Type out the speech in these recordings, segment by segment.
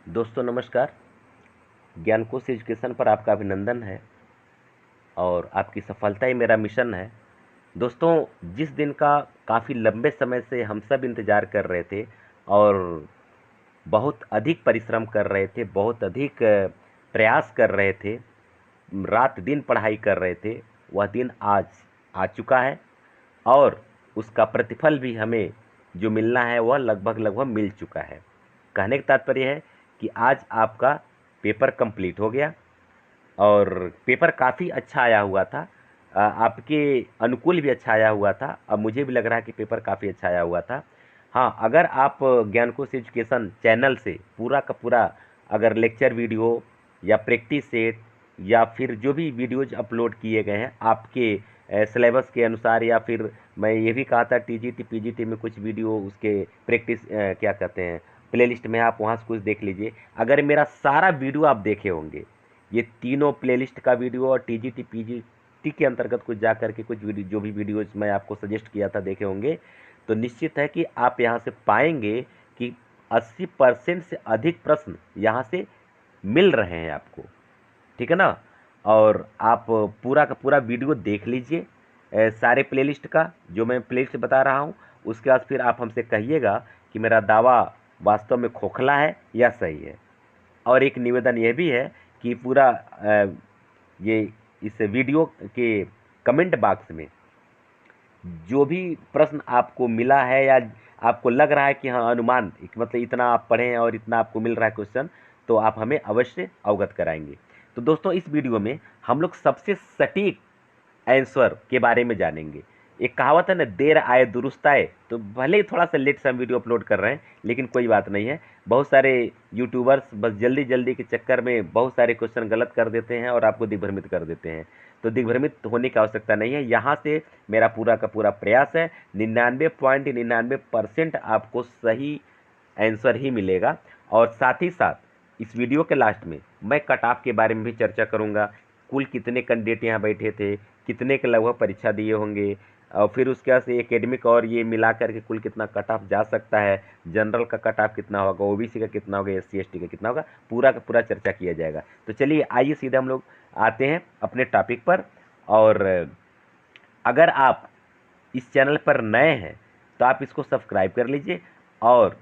दोस्तों नमस्कार। ज्ञानकोश एजुकेशन पर आपका अभिनंदन है और आपकी सफलता ही मेरा मिशन है। दोस्तों, जिस दिन का काफ़ी लंबे समय से हम सब इंतज़ार कर रहे थे और बहुत अधिक परिश्रम कर रहे थे, बहुत अधिक प्रयास कर रहे थे, रात दिन पढ़ाई कर रहे थे, वह दिन आज आ चुका है और उसका प्रतिफल भी हमें जो मिलना है वह लगभग लगभग मिल चुका है। कहने का तात्पर्य है कि आज आपका पेपर कंप्लीट हो गया और पेपर काफ़ी अच्छा आया हुआ था। आपके अनुकूल भी अच्छा आया हुआ था। अब मुझे भी लग रहा है कि पेपर काफ़ी अच्छा आया हुआ था। हाँ, अगर आप ज्ञानकोश एजुकेशन चैनल से पूरा का पूरा अगर लेक्चर वीडियो या प्रैक्टिस सेट या फिर जो भी वीडियोज अपलोड किए गए हैं आपके सिलेबस के अनुसार, या फिर मैं ये भी कहा था टीजीटी पीजीटी में कुछ वीडियो उसके प्रैक्टिस क्या कहते हैं प्लेलिस्ट में, आप वहाँ से कुछ देख लीजिए। अगर मेरा सारा वीडियो आप देखे होंगे, ये तीनों प्लेलिस्ट का वीडियो और टीजीटी पीजीटी के अंतर्गत कुछ जा करके कुछ वीडियो जो भी वीडियोज मैं आपको सजेस्ट किया था देखे होंगे, तो निश्चित है कि आप यहाँ से पाएंगे कि 80% से अधिक प्रश्न यहाँ से मिल रहे हैं आपको। ठीक है ना? और आप पूरा का पूरा वीडियो देख लीजिए सारे प्लेलिस्ट का जो मैं प्लेलिस्ट बता रहा हूँ। उसके बाद फिर आप हमसे कहिएगा कि मेरा दावा वास्तव में खोखला है या सही है। और एक निवेदन यह भी है कि पूरा ये इस वीडियो के कमेंट बॉक्स में जो भी प्रश्न आपको मिला है या आपको लग रहा है कि हाँ अनुमान मतलब इतना आप पढ़ें और इतना आपको मिल रहा है क्वेश्चन, तो आप हमें अवश्य अवगत कराएंगे। तो दोस्तों, इस वीडियो में हम लोग सबसे सटीक आंसर के बारे में जानेंगे। एक कहावत है ना, देर आए दुरुस्त आए। तो भले ही थोड़ा सा लेट से हम वीडियो अपलोड कर रहे हैं, लेकिन कोई बात नहीं है। बहुत सारे यूट्यूबर्स बस जल्दी जल्दी के चक्कर में बहुत सारे क्वेश्चन गलत कर देते हैं और आपको दिग्भ्रमित कर देते हैं। तो दिग्भ्रमित होने की आवश्यकता नहीं है। यहाँ से मेरा पूरा का पूरा प्रयास है 99.99% आपको सही आंसर ही मिलेगा। और साथ ही साथ इस वीडियो के लास्ट में मैं कट ऑफ के बारे में भी चर्चा करूँगा। कुल कितने कैंडिडेट यहाँ बैठे थे, कितने के लगभग परीक्षा दिए होंगे, और फिर उसके बाद से एकेडमिक और ये मिला करके कुल कितना कट ऑफ जा सकता है, जनरल का कट ऑफ कितना होगा, ओबीसी का कितना होगा, एससी एसटी का कितना होगा, पूरा का पूरा चर्चा किया जाएगा। तो चलिए आइए सीधे हम लोग आते हैं अपने टॉपिक पर। और अगर आप इस चैनल पर नए हैं तो आप इसको सब्सक्राइब कर लीजिए। और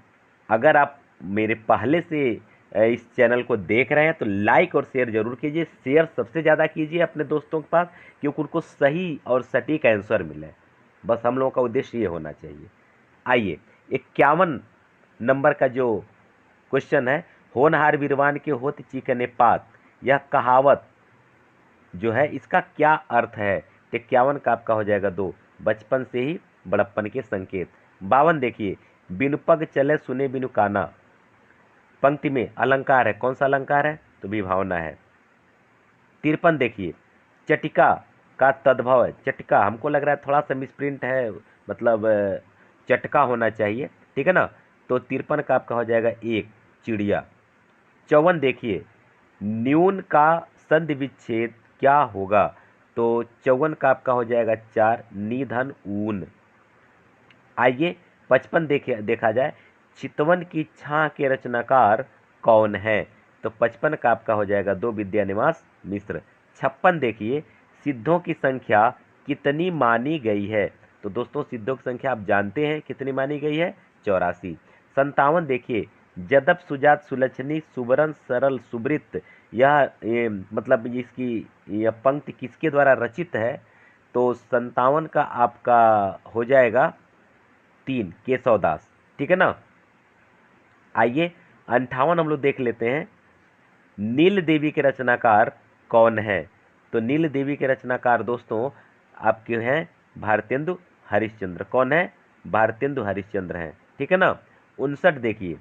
अगर आप मेरे पहले से इस चैनल को देख रहे हैं तो लाइक और शेयर जरूर कीजिए। शेयर सबसे ज़्यादा कीजिए अपने दोस्तों के पास, क्योंकि उनको सही और सटीक आंसर मिले। बस हम लोगों का उद्देश्य ये होना चाहिए। आइए 51 नंबर का जो क्वेश्चन है, होनहार वीरवान के होत चिकने पात, यह कहावत जो है इसका क्या अर्थ है। 51 का आपका हो जाएगा 2, बचपन से ही बड़प्पन के संकेत। 52 देखिए, बिनु पग चले सुने बिनु काना। पंक्ति में अलंकार है, कौन सा अलंकार है? तो विभावना है। 53 देखिए, चटिका का तद्भव है। चटिका हमको लग रहा है थोड़ा सा मिसप्रिंट है, मतलब चटका होना चाहिए। ठीक है ना? तो 53 का आपका हो जाएगा 1, चिड़िया। 54 देखिए, न्यून का संधि विच्छेद क्या होगा? तो 54 का आपका हो जाएगा 4, निधन ऊन। आइए 55 देखा जाए, चितवन की छां के रचनाकार कौन है? तो 55 का आपका हो जाएगा 2, विद्यानिवास मिश्र। 56 देखिए, सिद्धों की संख्या कितनी मानी गई है? तो दोस्तों, सिद्धों की संख्या आप जानते हैं कितनी मानी गई है, 84। 57 देखिए, जदप सुजात सुलक्षणी सुबरन सरल सुब्रित, मतलब इसकी यह पंक्ति किसके द्वारा रचित है? तो 57 का आपका हो जाएगा 3, केशवदास। ठीक है ना? आइए 58 हम लोग देख लेते हैं, नील देवी के रचनाकार कौन है? तो नील देवी के रचनाकार दोस्तों आपके हैं भारतेंदु हरिश्चंद्र। कौन है? भारतेंदु हरिश्चंद्र हैं। ठीक है ना? 59 देखिए,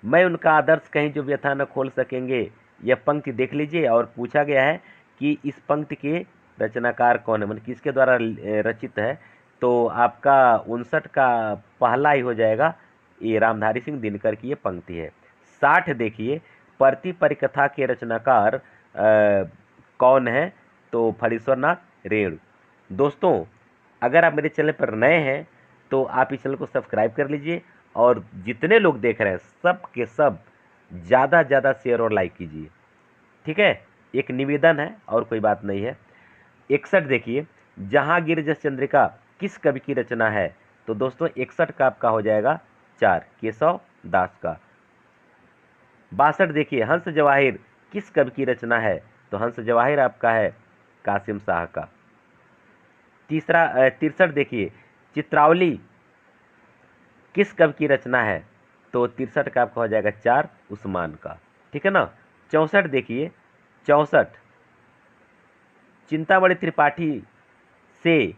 मैं उनका आदर्श कहीं जो व्यथा न खोल सकेंगे। यह पंक्ति देख लीजिए और पूछा गया है कि इस पंक्ति के रचनाकार कौन है, मतलब किसके द्वारा रचित है। तो आपका 59 का पहला ही हो जाएगा, ये रामधारी सिंह दिनकर की ये पंक्ति है। 60 देखिए, प्रति परिकथा के रचनाकार कौन है? तो फणीश्वर नाथ रेणु। दोस्तों, अगर आप मेरे चैनल पर नए हैं तो आप इस चैनल को सब्सक्राइब कर लीजिए और जितने लोग देख रहे हैं सब के सब ज़्यादा ज़्यादा शेयर और लाइक कीजिए, ठीक है। एक निवेदन है और कोई बात नहीं है। 61 देखिए, जहांगीर जस चंद्रिका किस कवि की रचना है? तो दोस्तों 61 का आपका हो जाएगा 4, केशव दास का। 62 देखिए, हंस जवाहिर किस कवि की रचना है? तो हंस जवाहिर आपका है कासिम शाह का। 63 देखिए, चित्रावली किस कवि की रचना है? तो 63 का आपका हो जाएगा 4, उस्मान का, ठीक है ना। 64 देखिए, 64 चिंतामणि त्रिपाठी से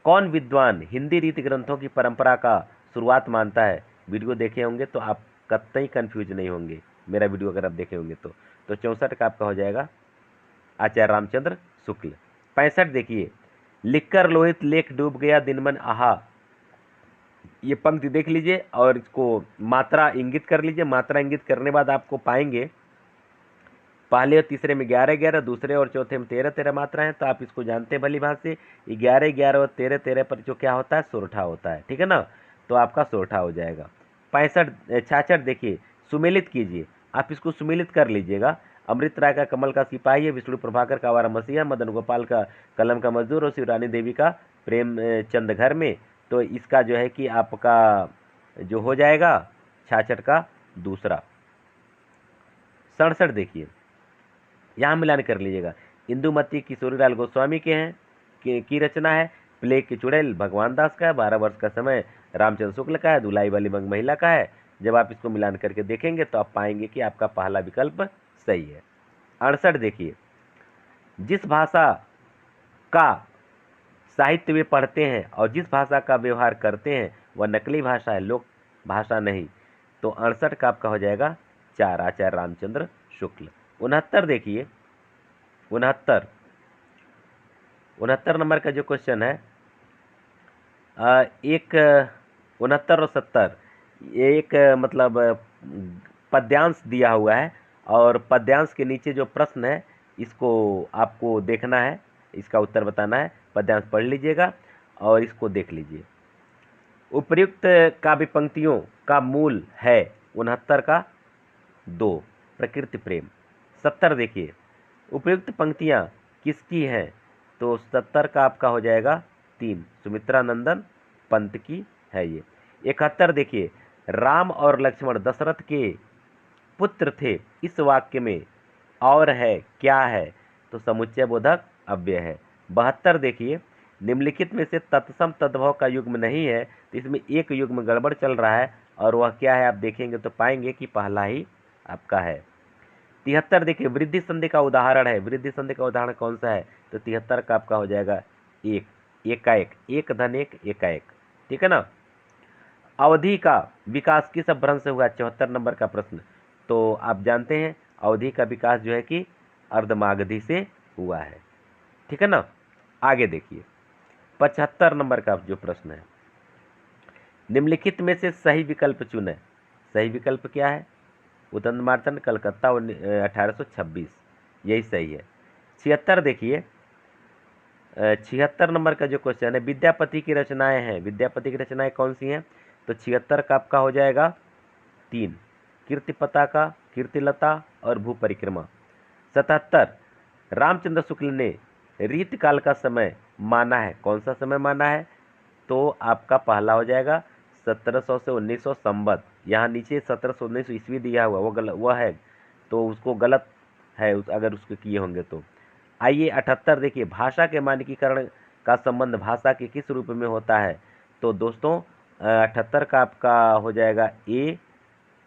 कौन विद्वान हिंदी रीति ग्रंथों की परंपरा का शुरुआत मानता है? वीडियो देखे होंगे तो आप कतई कंफ्यूज नहीं होंगे, मेरा वीडियो अगर आप देखे होंगे तो 64 का आपका हो जाएगा आचार्य रामचंद्र शुक्ल। 65 देखिए, लिखकर लोहित लेख डूब गया दिनमन आहा, ये पंक्ति देख लीजिए और इसको मात्रा इंगित कर लीजिए। मात्रा इंगित करने बाद आपको पाएंगे पहले और तीसरे में 11-11, दूसरे और चौथे में 13-13 मात्रा है। तो आप इसको जानते हैं भली भांति से 11-11 और 13-13 पर जो क्या होता है, सोरठा होता है, ठीक है ना। तो आपका सोरठा हो जाएगा। 66 देखिए, सुमेलित कीजिए, आप इसको सुमेलित कर लीजिएगा। अमृत राय का कमल का सिपाही है, विष्णु प्रभाकर का आवारा मसीहा, मदन गोपाल का कलम का मजदूर और शिवरानी देवी का प्रेम चंद घर में। तो इसका जो है कि आपका जो हो जाएगा 66 का दूसरा। 67 देखिए, यहाँ मिलान कर लीजिएगा। इंदुमती किशोरीलाल गोस्वामी के हैं की रचना है। प्लेग की चुड़ैल भगवान दास का है। 12 वर्ष का समय रामचंद्र शुक्ल का है। दुलाई वाली मंग महिला का है। जब आप इसको मिलान करके देखेंगे तो आप पाएंगे कि आपका पहला विकल्प सही है। 68 देखिए, जिस भाषा का साहित्य वे पढ़ते हैं और जिस भाषा का व्यवहार करते हैं वह नकली भाषा है, लोक भाषा नहीं। तो 68 का आपका हो जाएगा 4, आचार्य रामचंद्र शुक्ल। 69 देखिए, 69 नंबर का जो क्वेश्चन है, एक 69 और 70 एक मतलब पद्यांश दिया हुआ है और पद्यांश के नीचे जो प्रश्न है इसको आपको देखना है, इसका उत्तर बताना है। पद्यांश पढ़ लीजिएगा और इसको देख लीजिए। उपर्युक्त काव्य पंक्तियों का मूल है 69 का 2, प्रकृति प्रेम। 70 देखिए, उपर्युक्त पंक्तियाँ किसकी हैं? तो 70 का आपका हो जाएगा 3, सुमित्रा नंदन पंत की है ये। 71 देखिए, राम और लक्ष्मण दशरथ के पुत्र थे, इस वाक्य में और है क्या है? तो समुच्चय बोधक अव्यय है। 72 देखिए, निम्नलिखित में से तत्सम तद्भव का युग्म नहीं है, तो इसमें एक युग्म गड़बड़ चल रहा है और वह क्या है आप देखेंगे तो पाएंगे कि पहला ही आपका है। 73 देखिए, वृद्धि संधि का उदाहरण है। वृद्धि संधि का उदाहरण कौन सा है? तो 73 का आपका हो जाएगा 1, एकाएक, 1 धन 1 एकाएक, ठीक है ना। अवधि का विकास किस अपभ्रंश से हुआ? 74 नंबर का प्रश्न। तो आप जानते हैं अवधि का विकास जो है कि अर्धमागधी से हुआ है, ठीक है ना। आगे देखिए 75 नंबर का जो प्रश्न है, निम्नलिखित में से सही विकल्प चुने। सही विकल्प क्या है? उदंत मार्तंड, कलकत्ता 1826, यही सही है। 76 देखिए, 76 नंबर का जो क्वेश्चन है, विद्यापति की रचनाएं हैं। विद्यापति की रचनाएं कौन सी हैं? तो 76 का आपका हो जाएगा 3, कीर्ति पताका, कीर्तिलता और भू परिक्रमा। 77 रामचंद्र शुक्ल ने रीतकाल का समय माना है। कौन सा समय माना है? तो आपका पहला हो जाएगा 1700 से 1900 संवत। यहाँ नीचे 1700 1900 ईस्वी दिया हुआ वो गलत, वह है तो उसको गलत है अगर उसके किए होंगे तो। आइए 78 देखिए, भाषा के मानकीकरण का संबंध भाषा के किस रूप में होता है? तो दोस्तों 78 का आपका हो जाएगा ए,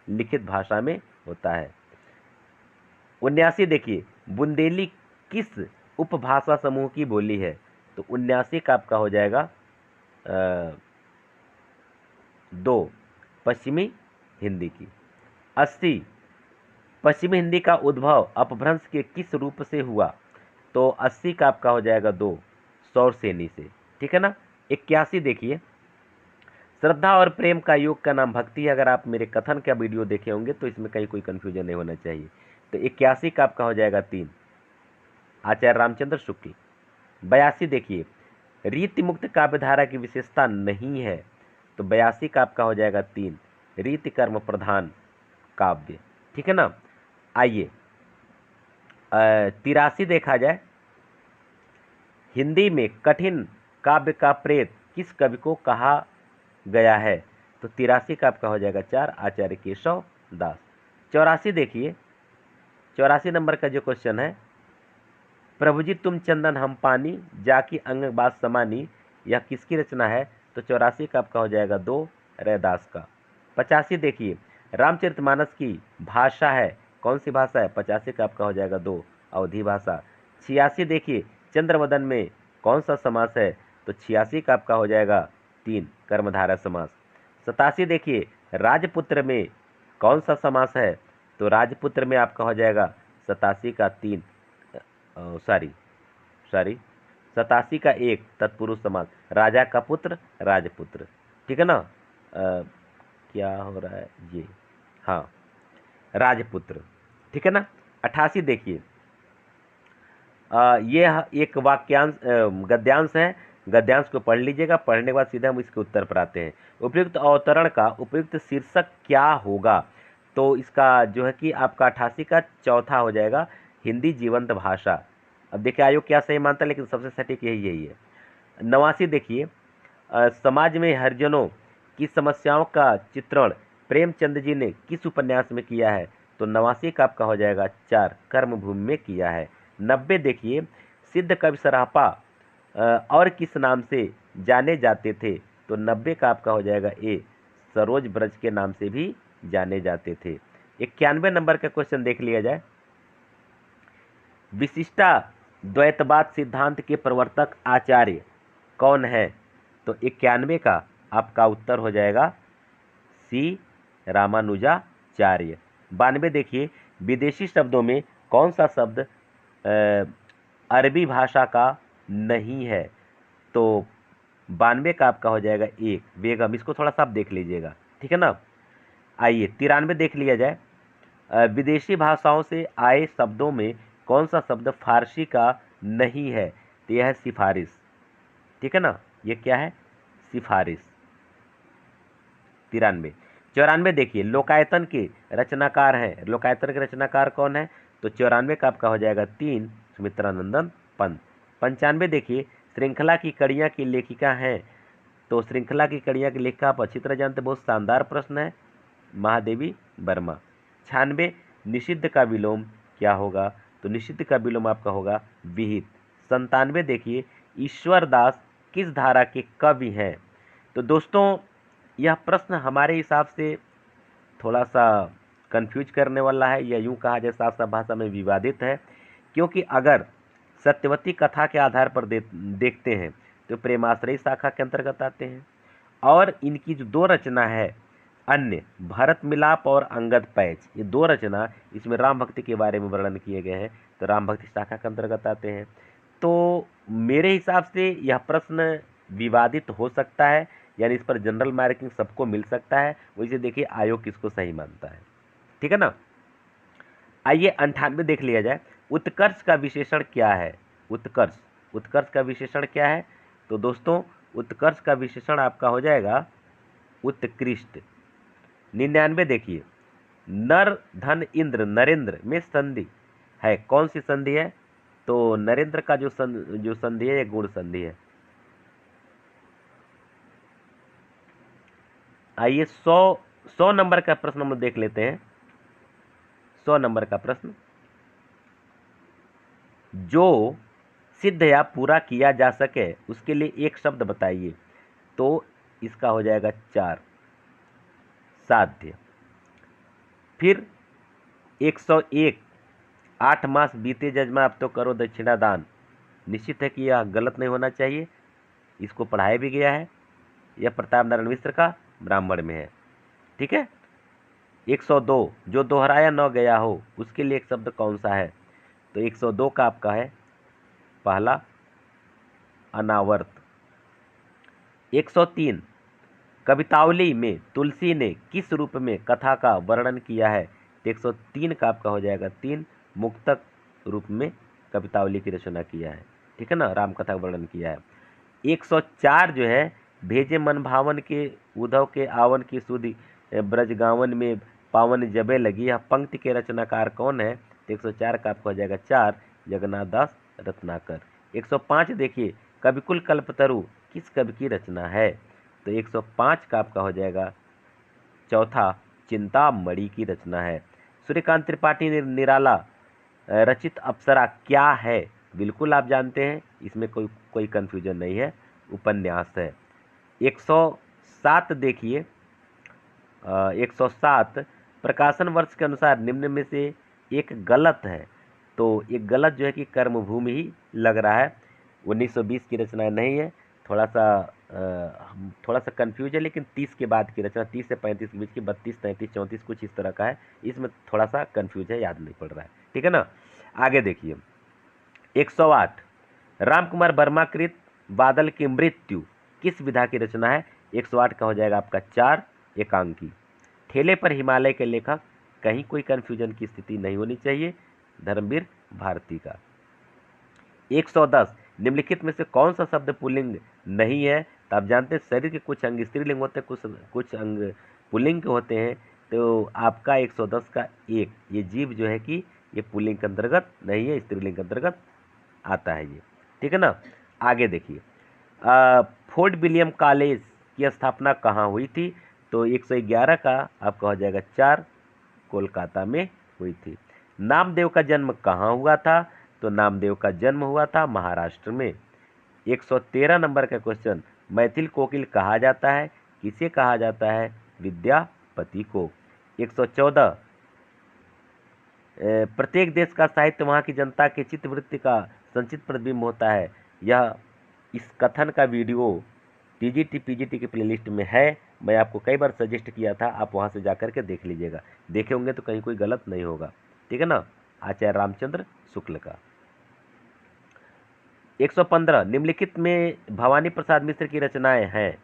लिखित भाषा में होता है। 79 देखिए, बुंदेली किस उपभाषा समूह की बोली है? तो 79 का आपका हो जाएगा 2, पश्चिमी हिंदी की। 80 पश्चिमी हिंदी का उद्भव अपभ्रंश के किस रूप से हुआ? तो 80 का आपका हो जाएगा 2, सौरसेनी से, ठीक है ना। 81 देखिए, श्रद्धा और प्रेम का योग का नाम भक्ति है। अगर आप मेरे कथन का वीडियो देखे होंगे तो इसमें कहीं कोई कन्फ्यूजन नहीं होना चाहिए। तो 81 का आपका हो जाएगा 3, आचार्य रामचंद्र शुक्ल। 82 देखिए, रीति मुक्त काव्यधारा की विशेषता नहीं है। तो 82 का आपका हो जाएगा 3 रीति कर्म प्रधान काव्य। ठीक है ना। आइए 83 देखा जाए, हिंदी में कठिन काव्य का प्रेत किस कवि को कहा गया है? तो 83 का आपका हो जाएगा 4 आचार्य केशव दास। 84 देखिए, 84 नंबर का जो क्वेश्चन है, प्रभु जी तुम चंदन हम पानी जाकी अंग बात समानी, यह किसकी रचना है? तो 84 का आपका हो जाएगा 2 रैदास का। 85 देखिए, रामचरितमानस की भाषा है कौन सी भाषा है? 85 का आपका हो जाएगा 2 अवधी भाषा। 86 देखिए, चंद्रवदन में कौन सा समास है? तो 86 का आपका हो जाएगा 3 कर्मधारय समास। 87 देखिए, राजपुत्र में कौन सा समास है? तो राजपुत्र में आपका हो जाएगा 87 का 3 सॉरी 87 का 1 तत्पुरुष समास, राजा का पुत्र राजपुत्र। ठीक है ना। क्या हो रहा है ये, हाँ राजपुत्र। ठीक है ना। 88 देखिए, ये एक वाक्यांश गद्यांश है, गद्यांश को पढ़ लीजिएगा, पढ़ने के बाद सीधे हम इसके उत्तर पर आते हैं। उपयुक्त अवतरण का उपयुक्त शीर्षक क्या होगा? तो इसका जो है कि आपका 88 का चौथा हो जाएगा हिंदी जीवंत भाषा। अब देखिए आयोग क्या सही मानता है, लेकिन सबसे सटीक यही है। 89 देखिए, समाज में हरिजनों की समस्याओं का चित्रण प्रेमचंद जी ने किस उपन्यास में किया है? तो 89 का आपका हो जाएगा 4 कर्मभूमि में किया है। 90 देखिए, सिद्ध कवि सरापा और किस नाम से जाने जाते थे? तो 90 का आपका हो जाएगा ए सरोज ब्रज के नाम से भी जाने जाते थे। 91 नंबर का क्वेश्चन देख लिया जाए, विशिष्टा द्वैतवाद सिद्धांत के प्रवर्तक आचार्य कौन है? तो 91 का आपका उत्तर हो जाएगा सी रामानुजाचार्य। 92 देखिए, विदेशी शब्दों में कौन सा शब्द अरबी भाषा का नहीं है? तो 92 का आपका हो जाएगा 1 वेगम। इसको थोड़ा सा आप देख लीजिएगा। ठीक है ना। आइए 93 देख लिया जाए, विदेशी भाषाओं से आए शब्दों में कौन सा शब्द फारसी का नहीं है? तो यह है सिफारिश। ठीक है ना, ये क्या है? सिफारिश। 93। 94 देखिए, लोकायतन के रचनाकार हैं, लोकायतन के रचनाकार कौन है? तो 94 का आपका हो जाएगा 3 सुमित्रानंदन पंत। 95 देखिए, श्रृंखला की कड़ियाँ की लेखिका हैं, तो श्रृंखला की कड़ियाँ की लेखिका आप अच्छी तरह जानते, बहुत शानदार प्रश्न है, महादेवी वर्मा। 96 निषिद्ध का विलोम क्या होगा? तो निषिद्ध का विलोम आपका होगा विहित। 97 देखिए, ईश्वर दास किस धारा के कवि हैं? तो दोस्तों यह प्रश्न हमारे हिसाब से थोड़ा सा कंफ्यूज करने वाला है, या यूँ कहा जाए साफ साफ भाषा में विवादित है, क्योंकि अगर सत्यवती कथा के आधार पर देखते हैं तो प्रेमाश्रयी शाखा के अंतर्गत आते हैं, और इनकी जो 2 रचना है अन्य भरत मिलाप और अंगद पैच, ये 2 रचना इसमें राम भक्ति के बारे में वर्णन किए गए हैं, तो राम भक्ति शाखा के अंतर्गत आते हैं। तो मेरे हिसाब से यह प्रश्न विवादित हो सकता है, यानी इस पर जनरल मार्किंग सबको मिल सकता है। वैसे देखिए आयोग किसको सही मानता है। ठीक है ना। आइए 98 देख लिया जाए, उत्कर्ष का विशेषण क्या है? उत्कर्ष, उत्कर्ष का विशेषण क्या है? तो दोस्तों उत्कर्ष का विशेषण आपका हो जाएगा उत्कृष्ट। 99 देखिए, नर धन इंद्र नरेंद्र में संधि है, कौन सी संधि है? तो नरेंद्र का जो संधि है ये गुण संधि है। आइए 100 नंबर का प्रश्न हम देख लेते हैं। 100 नंबर का प्रश्न, जो सिद्ध या पूरा किया जा सके उसके लिए एक शब्द बताइए। तो इसका हो जाएगा 4 साध्य। फिर 101 8 मास बीते जजमा अब तो करो दक्षिणा दान, निश्चित है कि यह गलत नहीं होना चाहिए, इसको पढ़ाया भी गया है, यह प्रताप नारायण मिश्र का ब्राह्मण में है। ठीक है। 102 जो दोहराया न गया हो उसके लिए एक शब्द कौन सा है? तो 102 का आपका है पहला अनावर्त। 103 कवितावली में तुलसी ने किस रूप में कथा का वर्णन किया है? तो 103 का आपका हो जाएगा 3 मुक्तक रूप में कवितावली की रचना किया है। ठीक है ना, राम कथा का वर्णन किया है। 104 जो है भेजे मन भावन के उद्धव के आवन की सुधि ब्रजगावन में पावन जबे लगी। यह पंक्ति के रचनाकार कौन है? तो 104 का आपका हो जाएगा 4 जगन्नाथ दास रत्नाकर। 105 देखिए, कविकुल कल्पतरु किस कवि की रचना है? तो 105 का आपका हो जाएगा चौथा चिंतामणि की रचना है। सूर्यकांत त्रिपाठी निराला रचित अप्सरा क्या है? बिल्कुल आप जानते हैं, इसमें कोई कंफ्यूजन नहीं है, उपन्यास है। 107 देखिए, 107 प्रकाशन वर्ष के अनुसार निम्न में से एक गलत है। तो एक गलत जो है कि कर्मभूमि ही लग रहा है, 1920 की रचना नहीं है। थोड़ा सा कंफ्यूज है, लेकिन 30 के बाद की रचना, 30 से 35 के बीच की, 32, 33, 34 कुछ इस तरह का है। इसमें थोड़ा सा कंफ्यूज है, याद नहीं पड़ रहा है, ठीक है ना। आगे देखिए, 108 रामकुमार वर्मा कृत बादल की मृत्यु किस विधा की रचना है? 108 का हो जाएगा आपका 4 एकांकी। ठेले पर हिमालय के लेखक, कहीं कोई कंफ्यूजन की स्थिति नहीं होनी चाहिए, धर्मवीर भारती का। 110 निम्नलिखित में से कौन सा शब्द पुल्लिंग नहीं है? तो आप जानते हैं शरीर के कुछ अंग स्त्रीलिंग होते हैं, कुछ अंग पुल्लिंग के होते हैं। तो आपका 110 का 1 ये जीव जो है कि ये पुल्लिंग के अंतर्गत नहीं है, स्त्रीलिंग के अंतर्गत आता है ये, ठीक है ना। आगे देखिए, फोर्ट विलियम कॉलेज की स्थापना कहाँ हुई थी? तो 111 का आपका हो जाएगा 4 कोलकाता में हुई थी। नामदेव का जन्म कहाँ हुआ था? तो नामदेव का जन्म हुआ था महाराष्ट्र में। 113 नंबर का क्वेश्चन, मैथिल कोकिल कहा जाता है, किसे कहा जाता है? विद्यापति को। 114 प्रत्येक देश का साहित्य वहाँ की जनता के चित्तवृत्ति का संचित प्रतिबिंब होता है। यह इस कथन का वीडियो टीजीटी पीजीटी की प्लेलिस्ट में है, मैं आपको कई बार सजेस्ट किया था, आप वहाँ से जाकर के देख लीजिएगा, देखे होंगे तो कहीं कोई गलत नहीं होगा, ठीक है ना। आचार्य रामचंद्र शुक्ल का। 115 निम्नलिखित में भवानी प्रसाद मिश्र की रचनाएं हैं।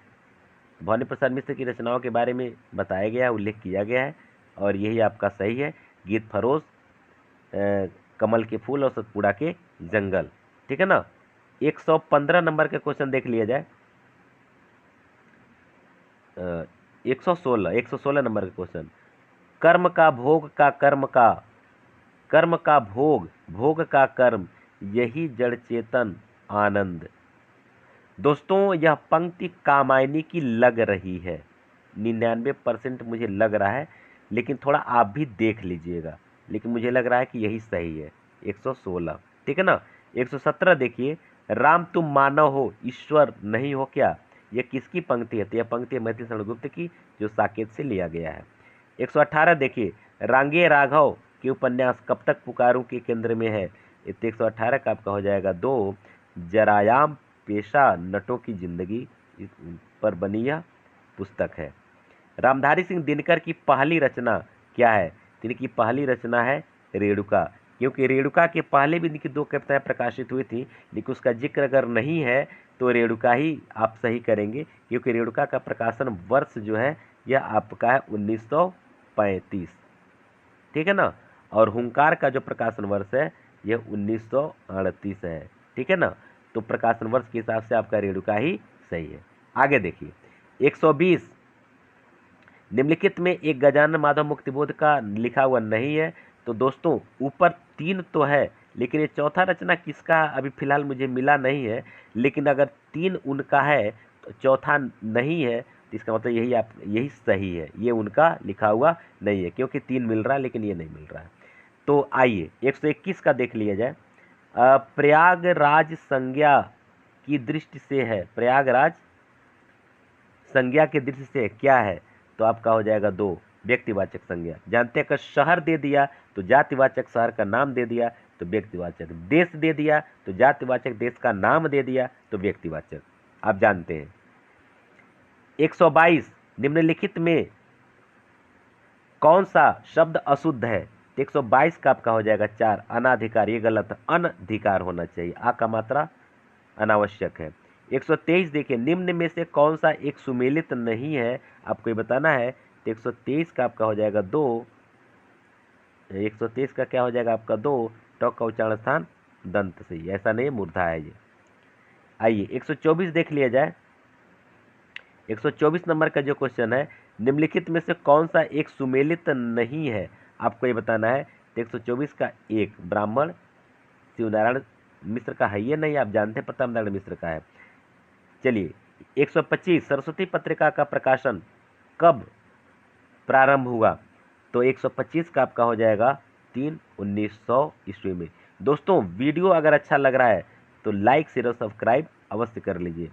भवानी प्रसाद मिश्र की रचनाओं के बारे में बताया गया है, उल्लेख किया गया है, और यही आपका सही है। गीत फरोज, कमल के फूल और सतपुड़ा के जंगल, ठीक है ना। 115 नंबर का क्वेश्चन देख लिया जाए। 116 नंबर का क्वेश्चन, कर्म का भोग का कर्म का, कर्म का भोग, भोग का कर्म, यही जड़ चेतन आनंद। दोस्तों यह पंक्ति कामायनी की लग रही है, 99% मुझे लग रहा है, लेकिन थोड़ा आप भी देख लीजिएगा, लेकिन मुझे लग रहा है कि यही सही है। 116, ठीक है ना। 117 देखिए, राम तुम मानव हो ईश्वर नहीं हो क्या, यह किसकी पंक्ति है? तो यह पंक्ति है मैथिली शरण गुप्त की, जो साकेत से लिया गया है। 118 देखिए, रांगे राघव के उपन्यास कब तक पुकारूं के केंद्र में है। 118 का आपका हो जाएगा 2, जरायाम पेशा नटों की जिंदगी पर बनी यह पुस्तक है। रामधारी सिंह दिनकर की पहली रचना क्या है? इनकी पहली रचना है रेणुका, क्योंकि रेणुका के पहले भी इनकी 2 कविताएं प्रकाशित हुई थी, लेकिन उसका जिक्र अगर नहीं है तो रेणुका ही आप सही करेंगे, क्योंकि रेणुका का प्रकाशन वर्ष जो है यह आपका है 1935, ठीक है ना। और हुंकार का जो प्रकाशन वर्ष है यह 1938 है, ठीक है ना। तो प्रकाशन वर्ष के हिसाब से आपका रेणुका ही सही है। आगे देखिए, 120 निम्नलिखित में एक गजानन माधव मुक्तिबोध का लिखा हुआ नहीं है। तो दोस्तों ऊपर 3 तो है, लेकिन ये चौथा रचना किसका अभी फिलहाल मुझे मिला नहीं है, लेकिन अगर 3 उनका है तो चौथा नहीं है, तो इसका मतलब यही सही है, ये उनका लिखा हुआ नहीं है, क्योंकि 3 मिल रहा है लेकिन ये नहीं मिल रहा है। तो आइए 121 का देख लिया जाए। प्रयागराज संज्ञा की दृष्टि से है, प्रयागराज संज्ञा की दृष्टि से क्या है? तो आपका हो जाएगा 2, व्यक्तिवाचक संज्ञा। जानते हैं कि शहर दे दिया तो जातिवाचक शहर का नाम दे दिया तो व्यक्तिवाचक, देश दे दिया तो जातिवाचक देश का नाम दे दिया तो व्यक्तिवाचक, आप जानते हैं। 122 निम्नलिखित में कौन सा शब्द अशुद्ध है? 122 का आपका हो जाएगा 4, अनाधिकार, ये गलत है, अनधिकार होना चाहिए, आ का मात्रा अनावश्यक है। 123 देखिए, निम्न में से कौन सा एक सुमेलित नहीं है, आपको ये बताना है। तो 123 का आपका हो जाएगा 2, 123 का क्या हो जाएगा आपका 2, ट का उच्चारण स्थान दंत से, ऐसा नहीं मूर्धा है ये। आइए 124 देख लिया जाए। 124 नंबर का जो क्वेश्चन है, निम्नलिखित में से कौन सा एक सुमेलित नहीं है, आपको ये बताना है। तो 124 का एक ब्राह्मण शिवनारायण मिश्र का है, ये नहीं, आप जानते हैं प्रताप नारायण मिश्र का है। चलिए 125 सरस्वती पत्रिका का प्रकाशन कब प्रारंभ हुआ, तो 125 का आपका हो जाएगा 3/1900 ईस्वी में। दोस्तों वीडियो अगर अच्छा लग रहा है तो लाइक शेयर और सब्सक्राइब अवश्य कर लीजिए।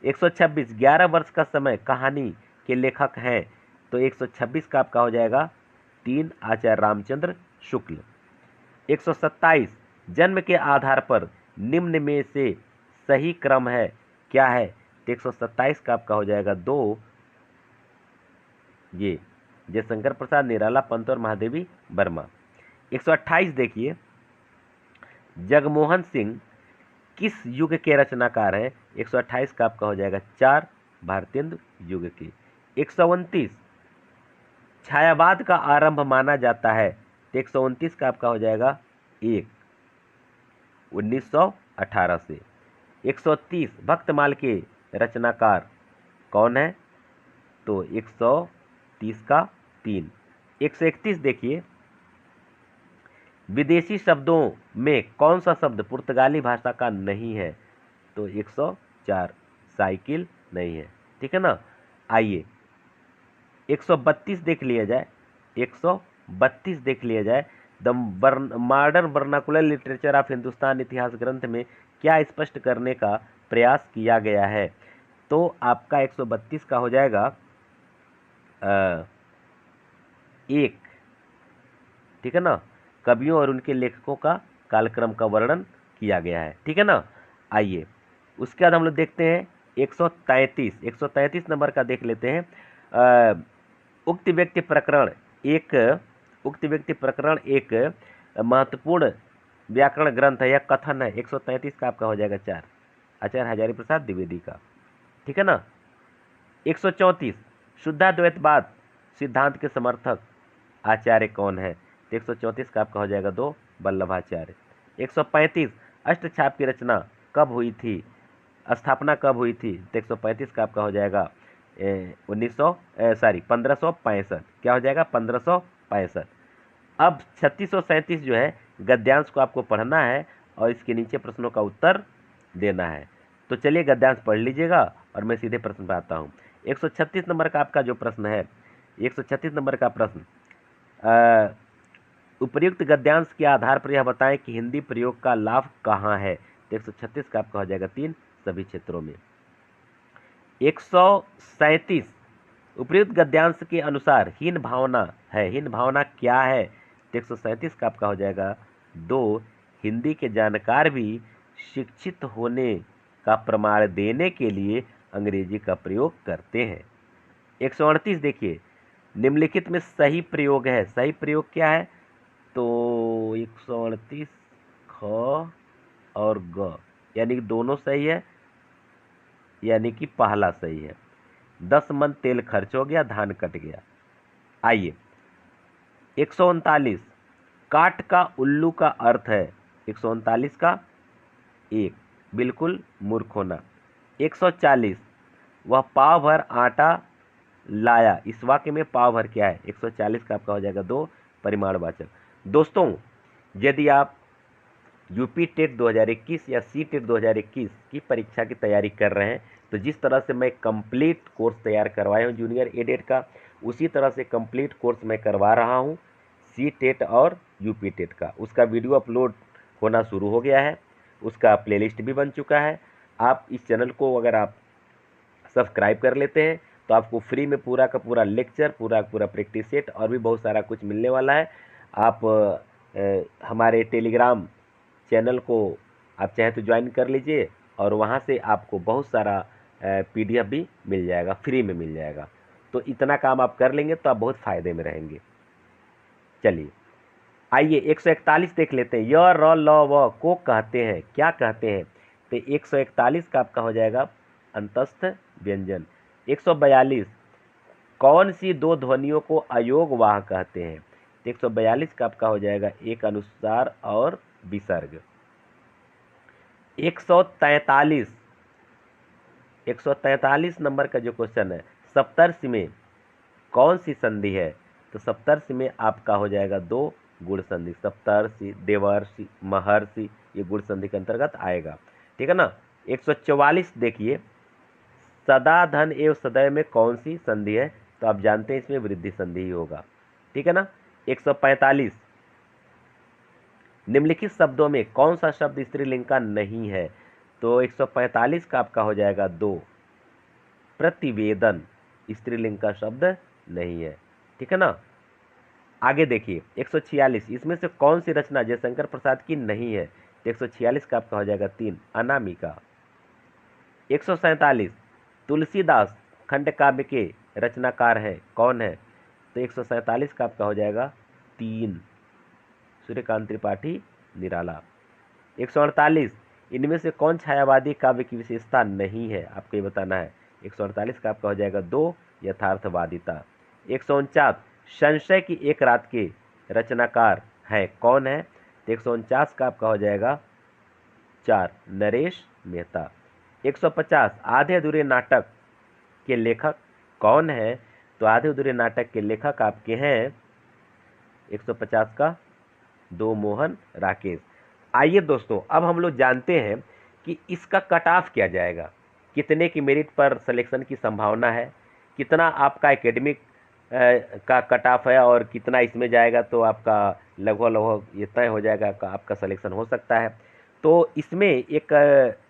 126 11 वर्ष का समय कहानी के लेखक हैं, तो 126 का आपका हो जाएगा 3 आचार्य रामचंद्र शुक्ल। 127 जन्म के आधार पर निम्न में से सही क्रम है क्या है, तो 127 का आपका हो जाएगा 2, ये जयशंकर प्रसाद, निराला पंत और महादेवी वर्मा। 128 देखिए, जगमोहन सिंह किस युग के रचनाकार हैं, 128 का आपका हो जाएगा 4 भारतेंदु युग के। 129 छायावाद का आरंभ माना जाता है, तो 129 का आपका हो जाएगा 1 1918 से। 130 भक्तमाल के रचनाकार कौन है, तो 130 का 3। 131 देखिए, विदेशी शब्दों में कौन सा शब्द पुर्तगाली भाषा का नहीं है, तो 104 साइकिल नहीं है, ठीक है ना। आइए 132 देख लिया जाए, 132 देख लिया जाए, the modern vernacular literature of Hindustan इतिहास ग्रंथ में क्या स्पष्ट करने का प्रयास किया गया है, तो आपका 132 का हो जाएगा 1, ठीक है ना, कवियों और उनके लेखकों का कालक्रम का वर्णन किया गया है, ठीक है ना। आइए उसके बाद हम लोग देखते हैं 133 नंबर का देख लेते हैं। उक्त व्यक्ति प्रकरण एक महत्वपूर्ण व्याकरण ग्रंथ है या कथन है, 133 का आपका हो जाएगा 4 आचार्य हजारी प्रसाद द्विवेदी का, ठीक है ना। 134 शुद्धाद्वैतवाद सिद्धांत के समर्थक आचार्य कौन है, तो 134 का आपका हो जाएगा 2 वल्लभाचार्य। 135 अष्टछाप की रचना कब हुई थी, स्थापना कब हुई थी, तो 135 का आपका हो जाएगा 1565, क्या हो जाएगा 1565। अब 36 और 37 जो है गद्यांश को आपको पढ़ना है और इसके नीचे प्रश्नों का उत्तर देना है, तो चलिए गद्यांश पढ़ लीजिएगा और मैं सीधे प्रश्न पर आता हूँ। 136 नंबर का आपका जो प्रश्न है, 136 नंबर का प्रश्न, उपर्युक्त गद्यांश के आधार पर यह बताएं कि हिंदी प्रयोग का लाभ कहाँ है, तो 136 का आपका हो जाएगा 3 सभी क्षेत्रों में। 137 उपर्युक्त गद्यांश के अनुसार हीन भावना है, हीन भावना क्या है, तो 137 का आपका हो जाएगा 2 हिंदी के जानकार भी शिक्षित होने का प्रमाण देने के लिए अंग्रेजी का प्रयोग करते हैं। 138 देखिए, निम्नलिखित में सही प्रयोग है, सही प्रयोग क्या है, तो 138 ख और ग यानी कि दोनों सही है, यानी कि पहला सही है। 10 मन तेल खर्च हो गया, धान कट गया। आइए 139 काट का उल्लू का अर्थ है, 139 का 1 बिल्कुल मूर्ख होना। 140 वह पाव भर आटा लाया, इस वाक्य में पाव भर क्या है, 140 का आपका हो जाएगा 2 परिमाणवाचक। दोस्तों यदि आप यूपी टेट 2021 या सी टेट 2021 की परीक्षा की तैयारी कर रहे हैं, तो जिस तरह से मैं कंप्लीट कोर्स तैयार करवाया हूँ जूनियर एडेड का, उसी तरह से कंप्लीट कोर्स मैं करवा रहा हूँ सी टेट और यूपी टेट का। उसका वीडियो अपलोड होना शुरू हो गया है, उसका प्लेलिस्ट भी बन चुका है। आप इस चैनल को अगर आप सब्सक्राइब कर लेते हैं तो आपको फ्री में पूरा का पूरा लेक्चर, पूरा का पूरा प्रैक्टिस सेट और भी बहुत सारा कुछ मिलने वाला है। आप हमारे टेलीग्राम चैनल को आप चाहे तो ज्वाइन कर लीजिए और वहाँ से आपको बहुत सारा PDF भी मिल जाएगा, फ्री में मिल जाएगा। तो इतना काम आप कर लेंगे तो आप बहुत फ़ायदे में रहेंगे। चलिए आइए 141 देख लेते हैं। य र ल व को कहते हैं, क्या कहते हैं, तो 141 का आपका हो जाएगा अंतस्थ व्यंजन। 142 कौन सी दो ध्वनियों को अयोगवाह कहते हैं, तो 142 का आपका हो जाएगा एक अनुस्वार और विसर्ग। 143 143 नंबर का जो क्वेश्चन है, सप्तर्षि में कौन सी संधि है? तो सप्तर्षि में आपका हो जाएगा 2 गुण संधि, सप्तर्षि, देवर्षि, महर्षि, ये गुण संधि के अंतर्गत आएगा। ठीक है ना। 144 देखिए, सदा धन एवं सदैव में कौन सी संधि है? तो आप जानते हैं इसमें वृद्धि संधि ही होगा। ठीक है ना। 145, निम्नलिखित शब्दों में कौन सा शब्द स्त्रीलिंग का नहीं है? तो 145 का आपका हो जाएगा 2, प्रतिवेदन स्त्रीलिंग का शब्द नहीं है। ठीक है ना। आगे देखिए 146, इसमें से कौन सी रचना जयशंकर प्रसाद की नहीं है? तो 146 का आपका हो जाएगा 3, अनामिका। 147, तुलसीदास खंड काव्य के रचनाकार हैं, कौन है? तो 147 का आपका हो जाएगा 3, सूर्यकांत त्रिपाठी निराला। 148, इनमें से कौन छायावादी काव्य की विशेषता नहीं है? आपको ये बताना है। 148 का आपका हो जाएगा 2, यथार्थवादिता। 149, संशय की एक रात के रचनाकार है, कौन है? तो 149 का आपका हो जाएगा 4, नरेश मेहता। 150, आधे अधूरे नाटक के लेखक कौन है? तो आधे अधूरे नाटक के लेखक आपके हैं 150 का 2, मोहन राकेश। आइए दोस्तों, अब हम लोग जानते हैं कि इसका कट ऑफ क्या जाएगा, कितने की मेरिट पर सिलेक्शन की संभावना है, कितना आपका एकेडमिक का कट ऑफ है और कितना इसमें जाएगा, तो आपका लगभग ये तय हो जाएगा का आपका सिलेक्शन हो सकता है। तो इसमें एक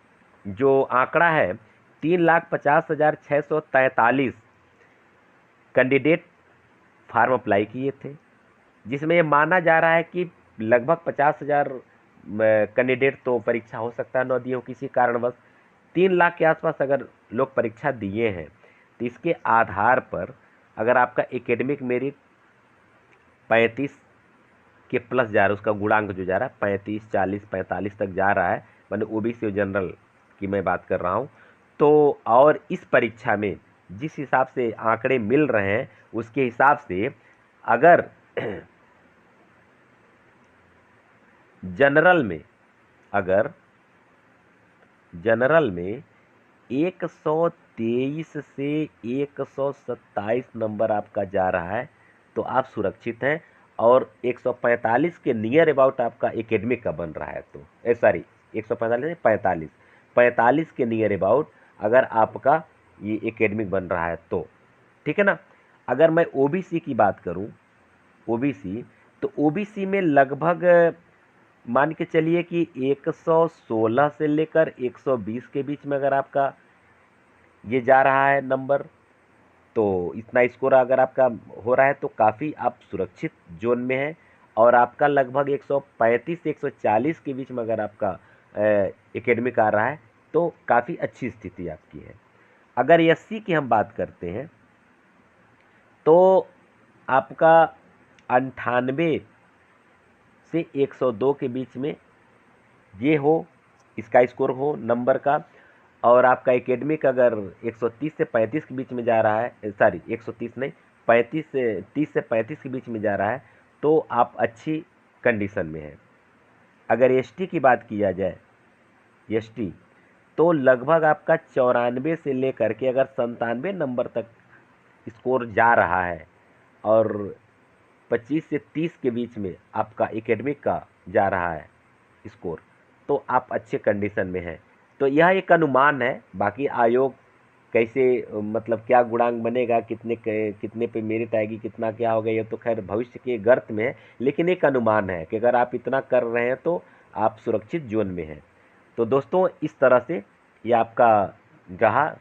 जो आंकड़ा है 3,50,643 कैंडिडेट फार्म अप्लाई किए थे, जिसमें ये माना जा रहा है कि लगभग 50,000 कैंडिडेट तो परीक्षा हो सकता है न दिए हो किसी कारणवश। 3 लाख के आसपास अगर लोग परीक्षा दिए हैं, तो इसके आधार पर अगर आपका एकेडमिक मेरिट 35 के प्लस जा रहा है, उसका गुणांक जो जा रहा है 35, 40, 45 तक जा रहा है, मैंने ओबीसी और जनरल की मैं बात कर रहा हूँ, तो और इस परीक्षा में जिस हिसाब से आंकड़े मिल रहे हैं उसके हिसाब से अगर जनरल में 123 से 127 नंबर आपका जा रहा है, तो आप सुरक्षित हैं। और 145 के नियर अबाउट आपका एकेडमिक का बन रहा है, तो 145 से 45 के नियर अबाउट अगर आपका ये एकेडमिक बन रहा है तो ठीक है ना। अगर मैं ओबीसी की बात करूं, ओबीसी, तो ओबीसी में लगभग मान के चलिए कि 116 से लेकर 120 के बीच में अगर आपका ये जा रहा है नंबर, तो इतना स्कोर अगर आपका हो रहा है तो काफ़ी आप सुरक्षित जोन में हैं। और आपका लगभग 135 से 140 के बीच में अगर आपका एकेडमिक आ रहा है तो काफ़ी अच्छी स्थिति आपकी है। अगर एससी की हम बात करते हैं तो आपका 98 से 102 के बीच में ये हो, इसका स्कोर हो नंबर का। और आपका एकेडमिक अगर 130 से 35 के बीच में जा रहा है, 130 नहीं, 30 से 35 के बीच में जा रहा है, तो आप अच्छी कंडीशन में हैं। अगर एसटी की बात किया जाए, एसटी, तो लगभग आपका 94 से लेकर के अगर 97 नंबर तक स्कोर जा रहा है और 25 से 30 के बीच में आपका एकेडमिक का जा रहा है स्कोर, तो आप अच्छे कंडीशन में हैं। तो यह एक अनुमान है, बाकी आयोग कैसे मतलब क्या गुणांक बनेगा, कितने पे मेरिट आएगी, कितना क्या होगा, ये तो खैर भविष्य के गर्त में है, लेकिन एक अनुमान है कि अगर आप इतना कर रहे हैं तो आप सुरक्षित जोन में हैं। तो दोस्तों इस तरह से ये आपका रहा,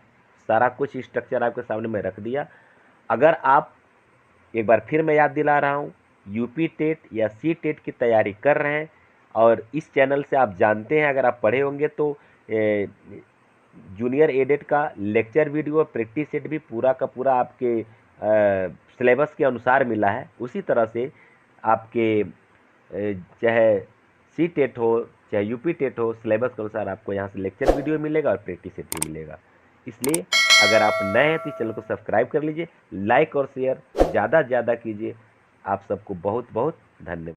सारा कुछ स्ट्रक्चर आपके सामने मैं रख दिया। अगर आप, एक बार फिर मैं याद दिला रहा हूँ, यूपी टेट या सी टेट की तैयारी कर रहे हैं और इस चैनल से आप जानते हैं, अगर आप पढ़े होंगे तो जूनियर एडेड का लेक्चर वीडियो और प्रैक्टिस सेट भी पूरा का पूरा आपके सिलेबस के अनुसार मिला है। उसी तरह से आपके चाहे सी टेट हो चाहे यूपी टेट हो, सिलेबस के अनुसार आपको यहाँ से लेक्चर वीडियो मिलेगा और प्रैक्टिस सेट भी मिलेगा। इसलिए अगर आप नए हैं तो इस चैनल को सब्सक्राइब कर लीजिए, लाइक और शेयर ज़्यादा से ज़्यादा कीजिए। आप सबको बहुत बहुत धन्यवाद।